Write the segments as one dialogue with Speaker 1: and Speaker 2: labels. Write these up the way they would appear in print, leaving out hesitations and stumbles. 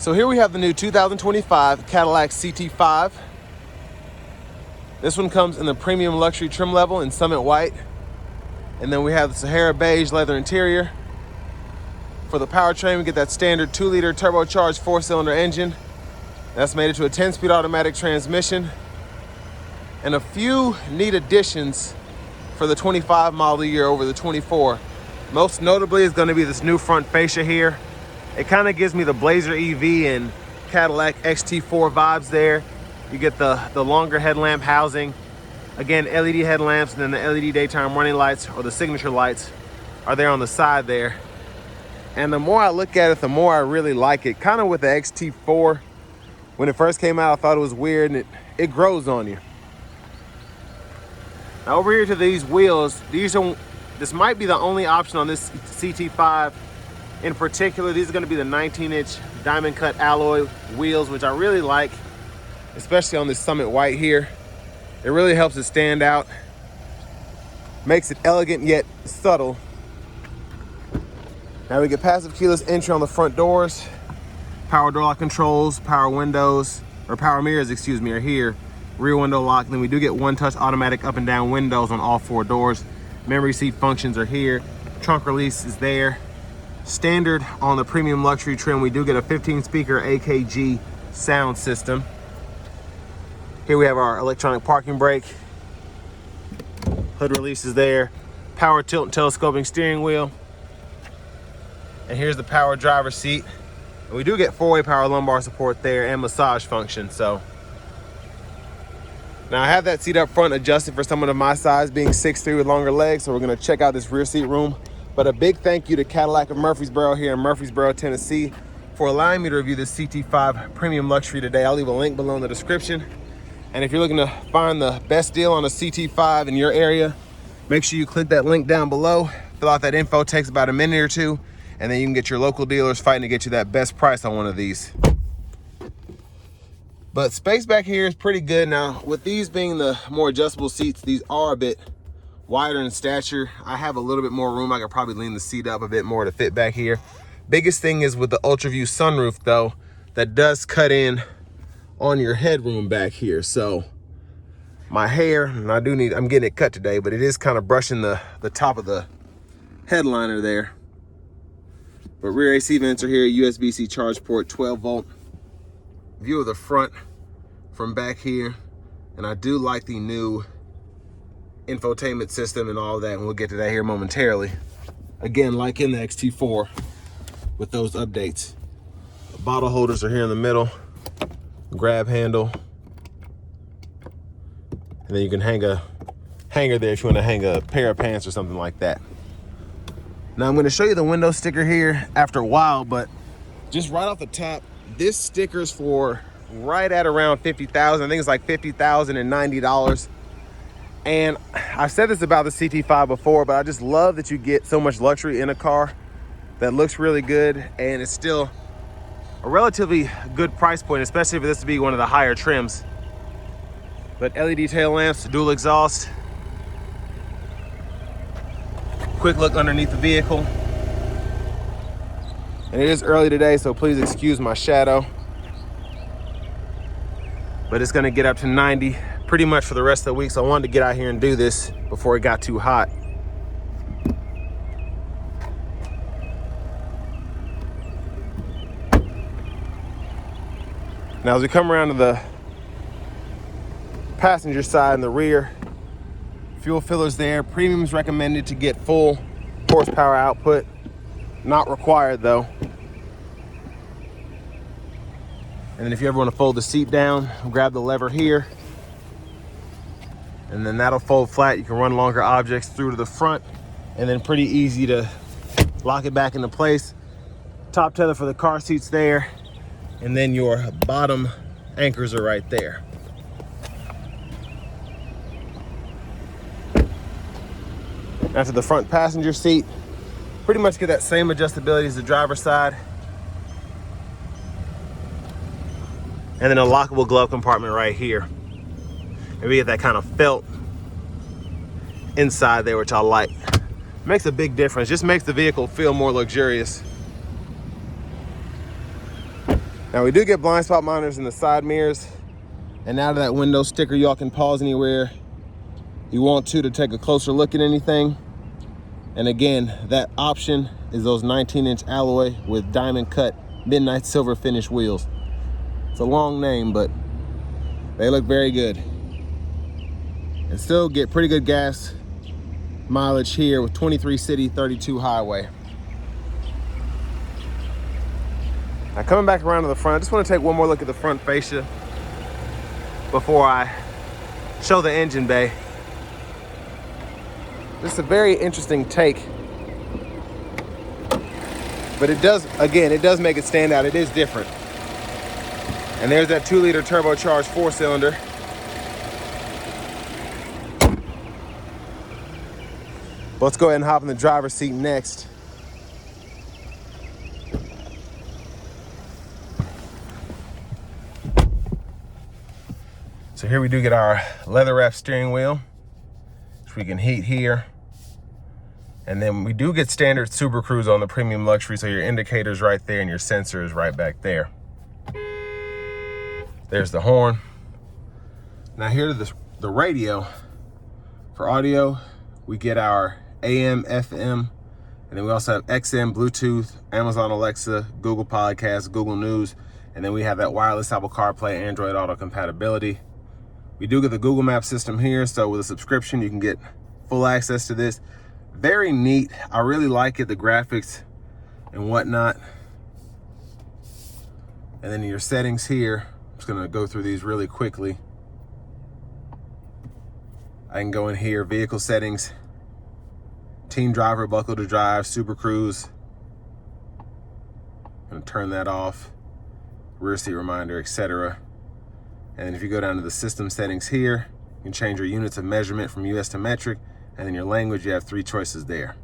Speaker 1: So here we have the new 2025 Cadillac CT5. This one comes in the premium luxury trim level in Summit White. And then we have the Sahara beige leather interior. For the powertrain, we get that standard 2-liter turbocharged 4-cylinder engine. That's made it to a 10-speed automatic transmission. And a few neat additions for the 25 model year over the 24. Most notably is going to be this new front fascia here. It kind of gives me the Blazer EV and Cadillac XT4 vibes there. You get the longer headlamp housing. Again, LED headlamps, and then the LED daytime running lights, or the signature lights, are there on the side there. And the more I look at it, the more I really like it. Kind of with the XT4. When it first came out, I thought it was weird, and it grows on you. Now over here to these wheels, this might be the only option on this CT5 in particular. These are going to be the 19-inch diamond cut alloy wheels, which I really like, especially on this Summit White here. It really helps it stand out, makes it elegant yet subtle. Now we get passive keyless entry on the front doors, power door lock controls, power windows, or power mirrors, excuse me, are here. Rear window lock. Then we do get one-touch automatic up and down windows on all 4 doors. Memory seat functions are here. Trunk release is there. Standard on the premium luxury trim, we do get a 15-speaker AKG sound system. Here we have our electronic parking brake. Hood release is there. Power tilt and telescoping steering wheel. And here's the power driver's seat. And we do get 4-way power lumbar support there and massage function. So now I have that seat up front adjusted for someone of my size, being 6'3" with longer legs. So we're gonna check out this rear seat room. But a big thank you to Cadillac of Murfreesboro here in Murfreesboro, Tennessee, for allowing me to review this CT5 Premium Luxury today. I'll leave a link below in the description. And if you're looking to find the best deal on a CT5 in your area, make sure you click that link down below. Fill out that info, takes about a minute or two, and then you can get your local dealers fighting to get you that best price on one of these. But space back here is pretty good. Now, with these being the more adjustable seats, these are a bit wider in stature. I have a little bit more room. I could probably lean the seat up a bit more to fit back here. Biggest thing is with the ultra view sunroof though, that does cut in on your headroom back here. So my hair, and I'm getting it cut today, but it is kind of brushing the top of the headliner there. But rear AC vents are here, USB-C charge port, 12 volt. View of the front from back here. And I do like the new infotainment system and all that, and we'll get to that here momentarily. Again, like in the XT4 with those updates. The bottle holders are here in the middle, grab handle, and then you can hang a hanger there if you want to hang a pair of pants or something like that. Now I'm going to show you the window sticker here after a while, but just right off the top, this sticker's for right at around $50,000. I think it's like $50,090. And I've said this about the CT5 before, but I just love that you get so much luxury in a car that looks really good, and it's still a relatively good price point, especially for this to be one of the higher trims. But LED tail lamps, dual exhaust. Quick look underneath the vehicle. And it is early today, so please excuse my shadow. But it's gonna get up to 90 pretty much for the rest of the week, so I wanted to get out here and do this before it got too hot. Now as we come around to the passenger side in the rear, fuel fillers there. Premium's recommended to get full horsepower output. Not required though. And then if you ever want to fold the seat down, grab the lever here. And then that'll fold flat. You can run longer objects through to the front, and then pretty easy to lock it back into place. Top tether for the car seats there. And then your bottom anchors are right there. Now to the front passenger seat, pretty much get that same adjustability as the driver's side. And then a lockable glove compartment right here. And we get that kind of felt inside there, which I like. Makes a big difference, just makes the vehicle feel more luxurious. Now we do get blind spot monitors in the side mirrors, and out of that window sticker, y'all can pause anywhere you want to take a closer look at anything. And again, that option is those 19-inch alloy with diamond cut midnight silver finish wheels. It's a long name, but they look very good. And still get pretty good gas mileage here with 23 city, 32 highway. Now coming back around to the front, I just want to take one more look at the front fascia before I show the engine bay. This is a very interesting take, but it does make it stand out. It is different. And there's that 2-liter turbocharged 4-cylinder. Let's go ahead and hop in the driver's seat next. So here we do get our leather wrap steering wheel, which we can heat here. And then we do get standard Super Cruise on the Premium Luxury, so your indicator's right there and your sensor is right back there. There's the horn. Now here's the radio. For audio, we get our AM, FM, and then we also have XM, Bluetooth, Amazon Alexa, Google Podcasts, Google News, and then we have that wireless Apple CarPlay, Android Auto compatibility. We do get the Google Maps system here, so with a subscription, you can get full access to this. Very neat. I really like it, the graphics and whatnot. And then your settings here, I'm just gonna go through these really quickly. I can go in here, vehicle settings, team driver, buckle to drive, Super Cruise. I'm gonna turn that off, rear seat reminder, etc. And if you go down to the system settings here, you can change your units of measurement from US to metric, and then your language, you have 3 choices there.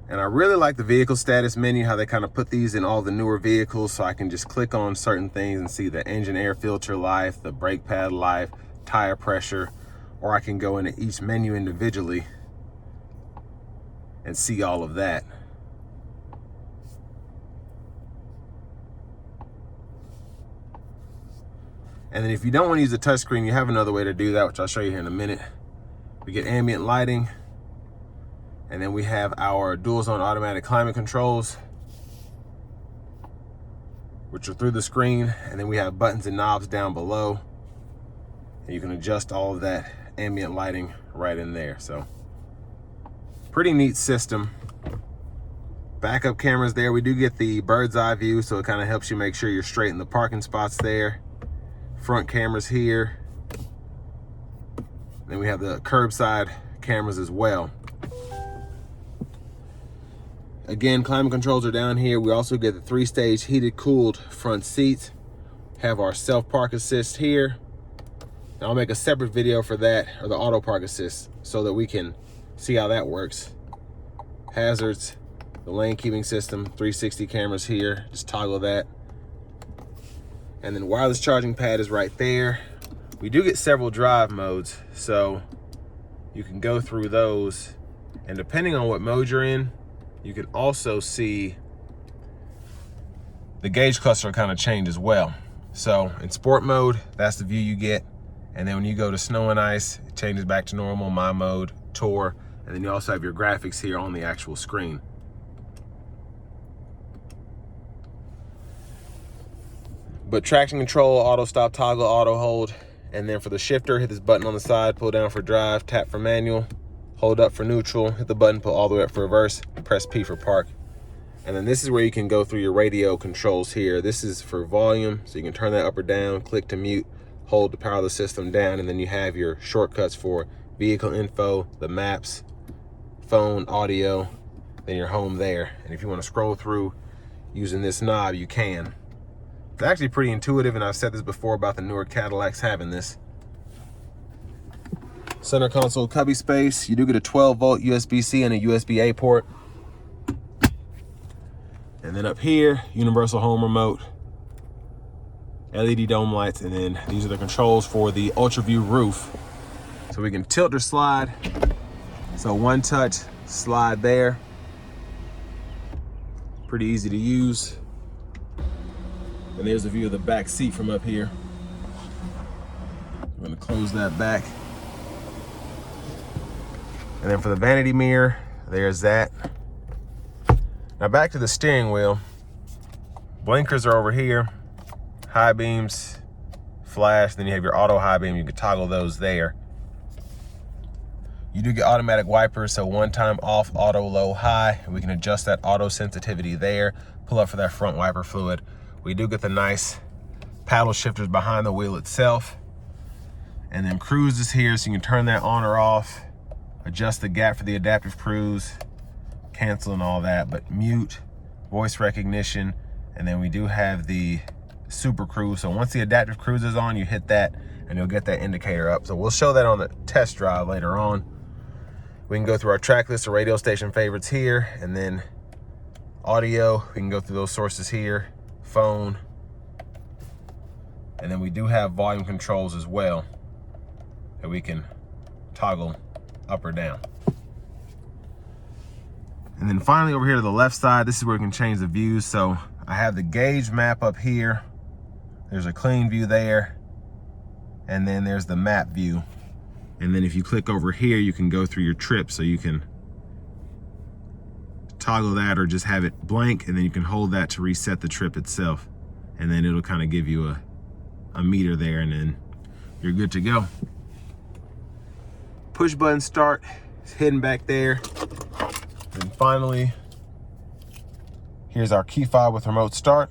Speaker 1: And I really like the vehicle status menu, how they kind of put these in all the newer vehicles, so I can just click on certain things and see the engine air filter life, the brake pad life, tire pressure, or I can go into each menu individually and see all of that. And then if you don't want to use the touchscreen, you have another way to do that, which I'll show you here in a minute. We get ambient lighting, and then we have our dual zone automatic climate controls, which are through the screen, and then we have buttons and knobs down below, and you can adjust all of that ambient lighting right in there. So pretty neat system. Backup cameras there. We do get the bird's eye view, so it kind of helps you make sure you're straight in the parking spots there. Front cameras here. Then we have the curbside cameras as well. Again, climate controls are down here. We also get the 3-stage heated cooled front seats. Have our self park assist here. And I'll make a separate video for that, or the auto park assist, so that we can see how that works. Hazards, the lane keeping system, 360 cameras here. Just toggle that. And then wireless charging pad is right there. We do get several drive modes, so you can go through those. And depending on what mode you're in, you can also see the gauge cluster kind of change as well. So in sport mode, that's the view you get. And then when you go to snow and ice, it changes back to normal, my mode, tour. And then you also have your graphics here on the actual screen. But traction control, auto stop, toggle, auto hold. And then for the shifter, hit this button on the side, pull down for drive, tap for manual, hold up for neutral, hit the button, pull all the way up for reverse, press P for park. And then this is where you can go through your radio controls here. This is for volume, so you can turn that up or down, click to mute, hold to power the system down, and then you have your shortcuts for vehicle info, the maps, phone, audio, then your home there. And if you want to scroll through using this knob, you can. It's actually pretty intuitive, and I've said this before about the newer Cadillacs having this. Center console cubby space. You do get a 12-volt USB-C and a USB-A port. And then up here, universal home remote, LED dome lights, and then these are the controls for the Ultra View roof. So we can tilt or slide. So one touch, slide there. Pretty easy to use. And there's a view of the back seat from up here. I'm gonna close that back. And then for the vanity mirror, there's that. Now back to the steering wheel. Blinkers are over here. High beams, flash, then you have your auto high beam. You can toggle those there. You do get automatic wipers, so one time off, auto, low, high. And we can adjust that auto sensitivity there. Pull up for that front wiper fluid. We do get the nice paddle shifters behind the wheel itself. And then cruise is here, so you can turn that on or off. Adjust the gap for the adaptive cruise, cancel and all that, but mute, voice recognition, and then we do have the super cruise. So once the adaptive cruise is on, you hit that and you'll get that indicator up. So we'll show that on the test drive later on. We can go through our track list of radio station favorites here, and then audio, we can go through those sources here, phone, and then we do have volume controls as well that we can toggle up or down. And then finally over here to the left side, this is where we can change the views. So I have the gauge map up here. There's a clean view there. And then there's the map view. And then if you click over here, you can go through your trip. So you can toggle that or just have it blank, and then you can hold that to reset the trip itself. And then it'll kind of give you a meter there, and then you're good to go. Push button start is hidden back there. And finally, here's our key fob with remote start.